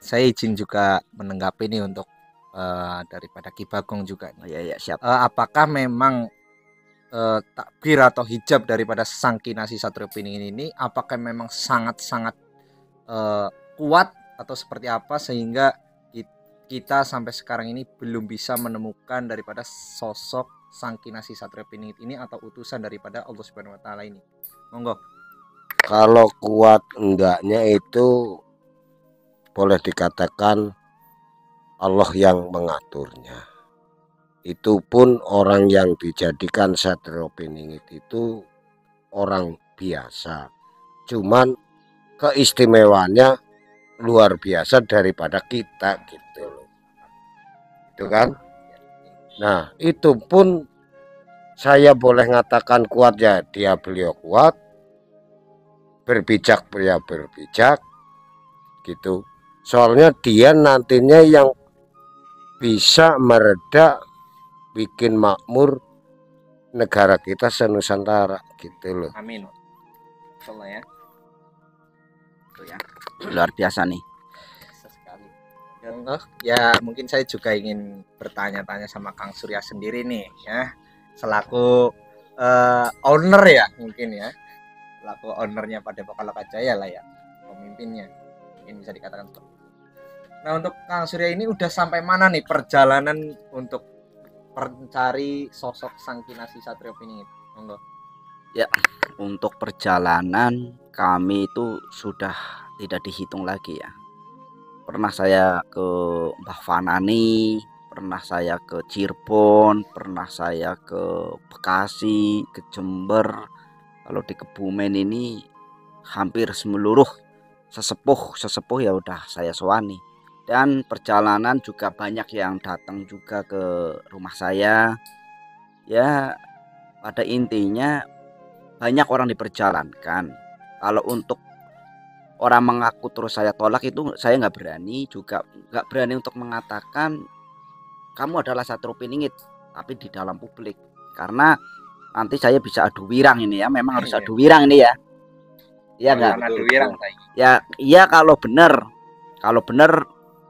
saya izin juga menanggapi nih untuk daripada Ki Bagong juga nih. Ya, ya, siap. Apakah memang takbir atau hijab daripada Sang Kinasih Satrio Piningit ini apakah memang sangat-sangat kuat atau seperti apa sehingga kita sampai sekarang ini belum bisa menemukan daripada sosok Sang Kinasih Satrio Piningit ini atau utusan daripada Allah Subhanahu wa taala ini. Monggo. Kalau kuat enggaknya itu boleh dikatakan Allah yang mengaturnya. Itu pun orang yang dijadikan Satrio Piningit itu orang biasa. Cuman keistimewaannya luar biasa daripada kita gitu loh. Itu kan? Nah, itu pun saya boleh mengatakan kuat ya, beliau kuat. Berbijak pria berbijak gitu. Soalnya dia nantinya yang bisa mereda bikin makmur negara kita senusantara gitu loh. Amin. Insyaallah ya. Itu ya. Luar biasa nih. Sekali. Ya mungkin saya juga ingin bertanya-tanya sama Kang Surya sendiri nih ya. Selaku owner ya mungkin ya. Selaku ownernya Padepokan Lokajaya lah ya. Pemimpinnya. Mungkin bisa dikatakan seperti itu. Nah, untuk Kang Surya ini udah sampai mana nih perjalanan untuk mencari sosok Sang Kinasih Satrio Piningit? Monggo. Ya, untuk perjalanan kami itu sudah tidak dihitung lagi ya. Pernah saya ke Mbah Fanani, pernah saya ke Cirebon, pernah saya ke Bekasi, ke Jember. Kalau di Kebumen ini hampir seluruh sesepuh ya udah saya sowani. Dan perjalanan juga banyak yang datang juga ke rumah saya. Ya, pada intinya banyak orang diperjalankan. Kalau untuk orang mengaku terus saya tolak itu saya nggak berani, juga nggak berani untuk mengatakan kamu adalah Satrio Piningit tapi di dalam publik, karena nanti saya bisa adu wirang ini ya. Memang harus adu wirang ini ya. Iya nggak? Adu wirang. Ya, iya kalau benar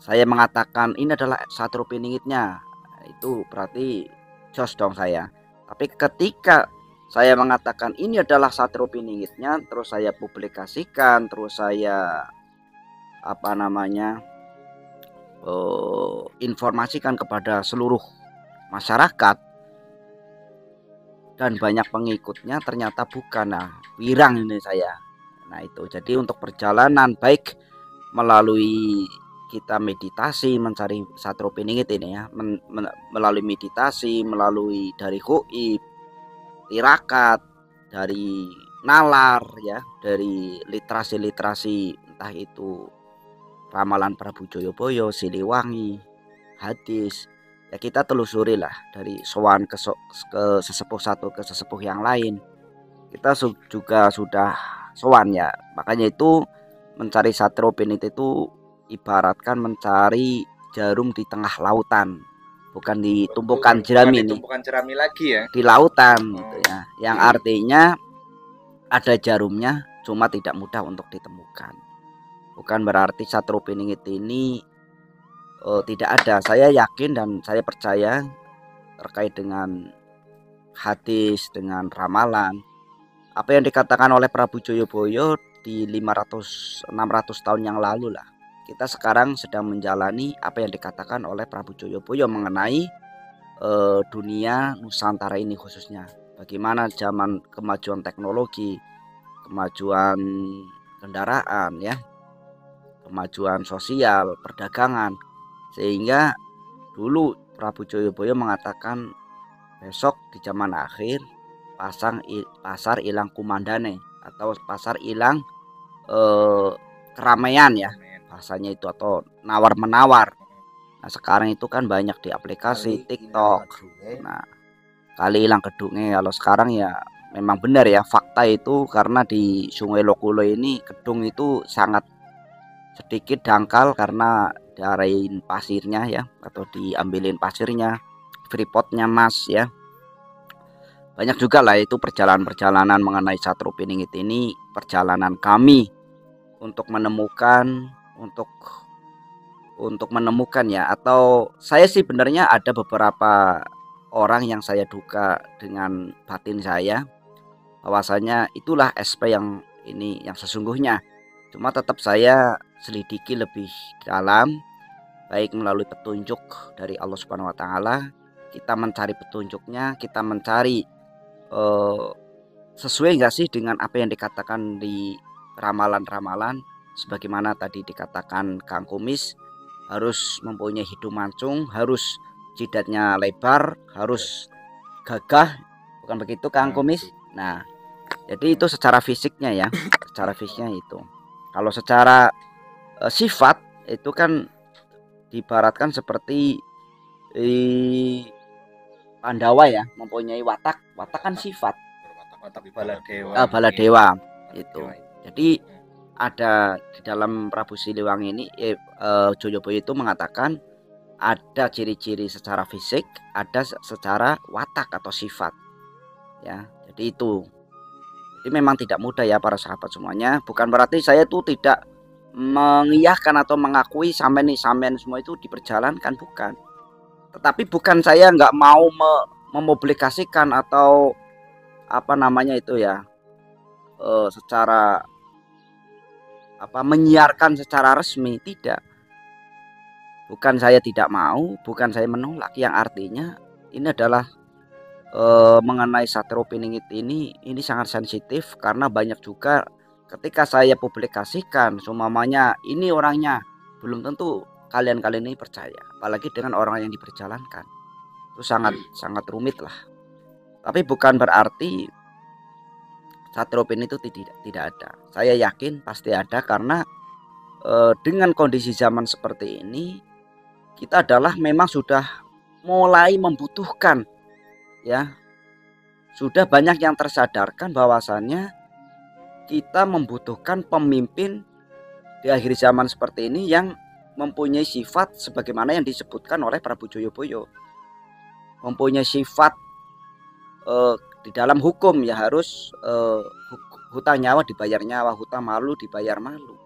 saya mengatakan ini adalah Satrio Piningitnya, itu berarti jos dong saya. Tapi ketika saya mengatakan ini adalah Satrio Piningitnya, terus saya publikasikan, terus saya informasikan kepada seluruh masyarakat dan banyak pengikutnya, ternyata bukan. Nah, wirang ini saya. Nah itu, jadi untuk perjalanan baik melalui kita meditasi mencari Satrio Piningit ini ya, melalui meditasi, melalui dari goib, tirakat, dari nalar ya, dari literasi entah itu ramalan Prabu Joyoboyo, Siliwangi, hadis ya, kita telusuri lah dari sowan ke sesepuh satu ke sesepuh yang lain. Kita juga sudah sowan ya, makanya itu mencari Satrio Piningit itu ibaratkan mencari jarum di tengah lautan, bukan di tumpukan jerami nih. Tumpukan jerami lagi ya. Di lautan gitu ya. Yang artinya ada jarumnya, cuma tidak mudah untuk ditemukan. Bukan berarti Satrio Piningit ini tidak ada. Saya yakin dan saya percaya terkait dengan hadis, dengan ramalan, apa yang dikatakan oleh Prabu Joyoboyo di 500-600 tahun yang lalu lah. Kita sekarang sedang menjalani apa yang dikatakan oleh Prabu Joyoboyo mengenai dunia Nusantara ini khususnya. Bagaimana zaman kemajuan teknologi, kemajuan kendaraan ya, kemajuan sosial, perdagangan, sehingga dulu Prabu Joyoboyo mengatakan besok di zaman akhir pasar ilang kumandane atau pasar ilang keramaian ya bahasanya itu, atau nawar menawar. Nah sekarang itu kan banyak di aplikasi TikTok. Nah kali ilang kedungnya, kalau sekarang ya memang benar ya fakta itu, karena di Sungai Lokulo ini gedung itu sangat sedikit dangkal karena diarahin pasirnya ya, atau diambilin pasirnya, freepotnya mas ya. Banyak juga lah itu perjalanan mengenai Satrio Piningit ini, perjalanan kami untuk menemukan, untuk untuk menemukan ya, atau saya sih benernya ada beberapa orang yang saya duga dengan batin saya bahwasanya itulah SP yang ini yang sesungguhnya. Cuma tetap saya selidiki lebih dalam, baik melalui petunjuk dari Allah Subhanahu wa taala, kita mencari petunjuknya, kita mencari eh, sesuai nggak sih dengan apa yang dikatakan di ramalan-ramalan, sebagaimana tadi dikatakan Kang Kumis harus mempunyai hidung mancung, harus jidatnya lebar, harus gagah, bukan begitu Kang Kumis? Nah, jadi itu secara fisiknya ya, secara fisiknya itu. Kalau secara sifat itu kan diibaratkan seperti Pandawa ya, mempunyai watak. Watak kan sifat. Watak Baladewa. Baladewa itu. Jadi ada di dalam Prabu Siliwangi ini Joyoboyo itu mengatakan ada ciri-ciri secara fisik, ada secara watak atau sifat. Ya, jadi itu. Jadi memang tidak mudah ya para sahabat semuanya. Bukan berarti saya tuh tidak mengiyahkan atau mengakui sampean semua itu diperjalankan, bukan. Tetapi bukan saya nggak mau mempublikasikan atau apa namanya itu ya, secara menyiarkan secara resmi, tidak. Bukan saya tidak mau, bukan saya menolak, yang artinya ini adalah mengenai Satrio Piningit ini sangat sensitif karena banyak juga ketika saya publikasikan sumamanya ini orangnya, belum tentu kalian ini percaya, apalagi dengan orang yang diperjalankan. Itu sangat rumit lah. Tapi bukan berarti Satrio Piningit itu tidak ada. Saya yakin pasti ada karena dengan kondisi zaman seperti ini kita adalah memang sudah mulai membutuhkan ya, sudah banyak yang tersadarkan bahwasannya kita membutuhkan pemimpin di akhir zaman seperti ini yang mempunyai sifat sebagaimana yang disebutkan oleh Prabu Joyoboyo, mempunyai sifat di dalam hukum ya harus hutang nyawa dibayar nyawa, hutang malu dibayar malu.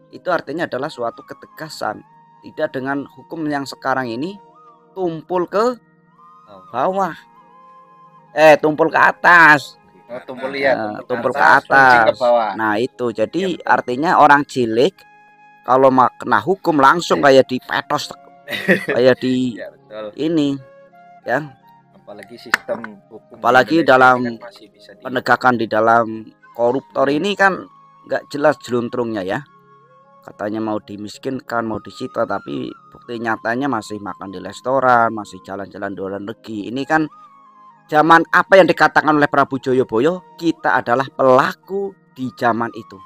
Itu artinya adalah suatu ketegasan, tidak dengan hukum yang sekarang ini tumpul ke bawah, tumpul ke atas, tumpul ke atas. Nah itu jadi ya, artinya orang cilik kalau kena hukum langsung kayak dipetos, kayak di ya, ini ya. Apalagi sistem hukum, apalagi dalam kan penegakan di dalam koruptor ini kan nggak jelas jeluntrungnya ya. Katanya mau dimiskinkan, mau disita, tapi bukti nyatanya masih makan di restoran, masih jalan-jalan di luar negeri. Ini kan zaman apa yang dikatakan oleh Prabu Joyoboyo, kita adalah pelaku di zaman itu.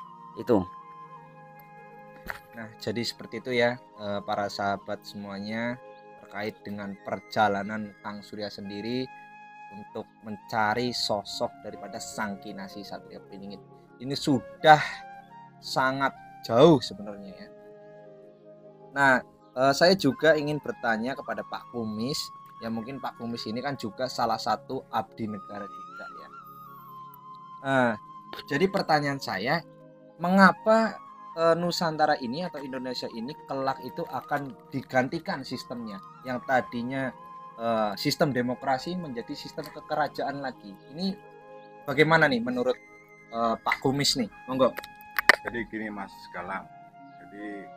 Nah, jadi seperti itu ya para sahabat semuanya terkait dengan perjalanan Kang Surya sendiri untuk mencari sosok daripada Sang Kinasih Satrio Piningit. Ini sudah sangat jauh sebenarnya ya. Nah, saya juga ingin bertanya kepada Pak Kumis. Ya mungkin Pak Kumis ini kan juga salah satu abdi negara juga ya. Jadi pertanyaan saya, mengapa Nusantara ini atau Indonesia ini kelak itu akan digantikan sistemnya, yang tadinya sistem demokrasi menjadi sistem kekerajaan lagi? Ini bagaimana nih menurut Pak Kumis nih? Monggo. Jadi gini Mas Galang, jadi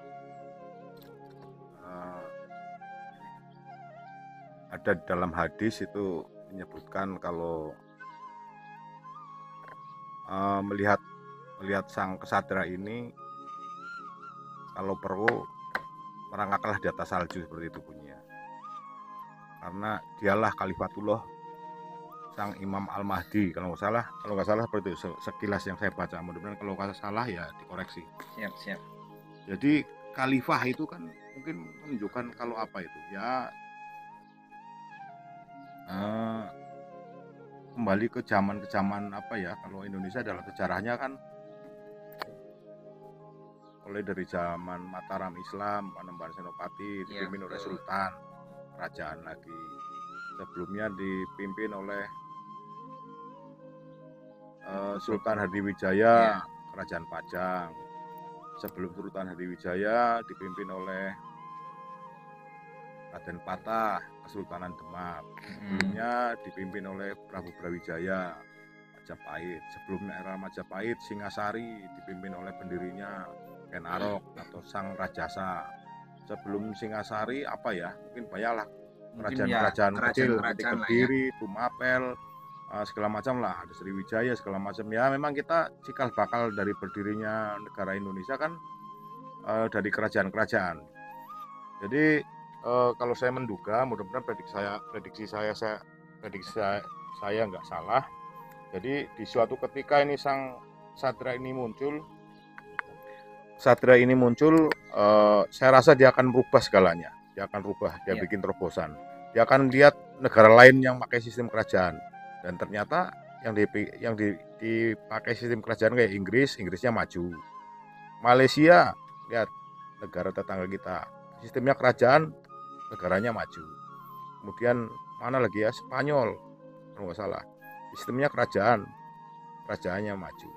ada dalam hadis itu menyebutkan kalau melihat sang kesatria ini kalau perlu merangkaklah di atas salju, seperti itu bunyinya, karena dialah Khalifatullah sang Imam Al-Mahdi, kalau nggak salah seperti itu sekilas yang saya baca. Mudah-mudahan kalau nggak salah ya dikoreksi. Siap. Jadi khalifah itu kan mungkin menunjukkan kalau apa itu ya, kembali ke zaman apa ya, kalau Indonesia dalam sejarahnya kan mulai dari zaman Mataram Islam, Panembahan Senopati dipimpin oleh Sultan, kerajaan lagi. Sebelumnya dipimpin oleh Sultan Hadiwijaya, kerajaan Pajang. Sebelum Sultan Hadiwijaya dipimpin oleh Raden Patah, Kesultanan Demak. Sebelumnya dipimpin oleh Prabu Brawijaya, Majapahit. Sebelum era Majapahit, Singasari dipimpin oleh pendirinya Ken Arok atau Sang Rajasa. Sebelum Singasari apa ya? Mungkin banyaklah Mungkin kerajaan-kerajaan kecil seperti kerajaan-kerajaan lah ya. Kediri, Tumapel, segala macam lah, ada Sriwijaya segala macam. Ya memang kita cikal bakal dari berdirinya negara Indonesia kan dari kerajaan-kerajaan. Jadi kalau saya menduga, mudah-mudahan prediksi saya nggak salah. Jadi di suatu ketika ini sang satria ini muncul, saya rasa dia akan merubah segalanya. Dia akan rubah, dia bikin terobosan. Dia akan lihat negara lain yang pakai sistem kerajaan, dan ternyata yang dipakai sistem kerajaan kayak Inggrisnya maju. Malaysia, lihat negara tetangga kita, sistemnya kerajaan, negaranya maju. Kemudian mana lagi ya, Spanyol kalau nggak salah, sistemnya kerajaannya maju.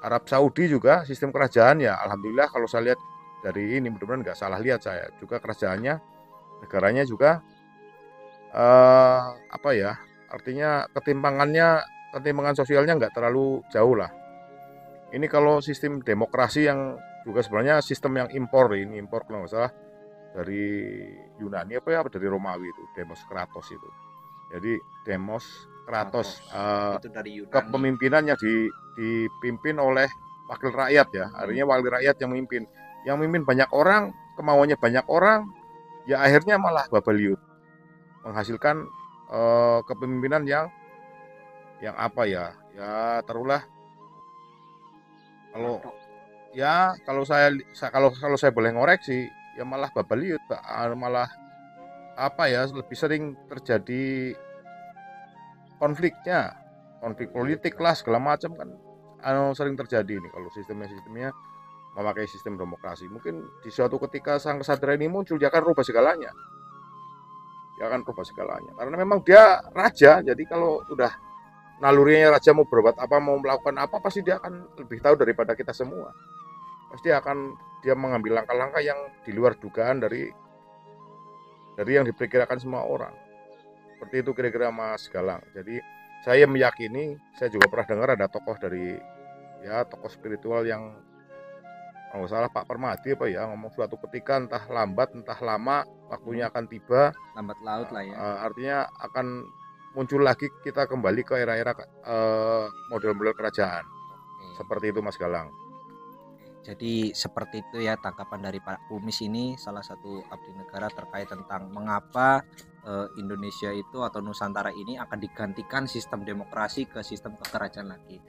Arab Saudi juga sistem kerajaan ya, alhamdulillah kalau saya lihat dari ini, mudah-mudahan nggak salah lihat saya, juga kerajaannya, negaranya juga artinya ketimpangan sosialnya nggak terlalu jauh lah. Ini kalau sistem demokrasi yang juga sebenarnya sistem yang impor kalau nggak salah dari Yunani dari Romawi itu, Demos Kratos itu. Jadi Demos Kratos itu dari Yunani. Kepemimpinannya dipimpin oleh wakil rakyat ya. Artinya wakil rakyat yang memimpin banyak orang, kemauannya banyak orang, ya akhirnya malah babaliut, menghasilkan kepemimpinan yang apa ya taruhlah kalau saya boleh ngoreksi ya malah babaliut, malah lebih sering terjadi konflik politik lah segala macam kan sering terjadi ini kalau sistemnya memakai sistem demokrasi. Mungkin di suatu ketika sang kesatria ini muncul, dia akan rubah segalanya. Karena memang dia raja, jadi kalau udah nalurinya raja mau berbuat apa, mau melakukan apa, pasti dia akan lebih tahu daripada kita semua. Pasti akan dia mengambil langkah-langkah yang di luar dugaan dari yang diperkirakan semua orang. Seperti itu kira-kira Mas Galang. Jadi saya meyakini, saya juga pernah dengar ada tokoh spiritual yang kalau nggak salah Pak Permadi ngomong suatu ketika entah lambat entah lama waktunya akan tiba, lambat laut lah ya. Artinya akan muncul lagi, kita kembali ke era-era model-model kerajaan. Seperti itu Mas Galang. Jadi seperti itu ya tanggapan dari Pak Kumis ini, salah satu abdi negara terkait tentang mengapa Indonesia itu atau Nusantara ini akan digantikan sistem demokrasi ke sistem kekerajaan lagi.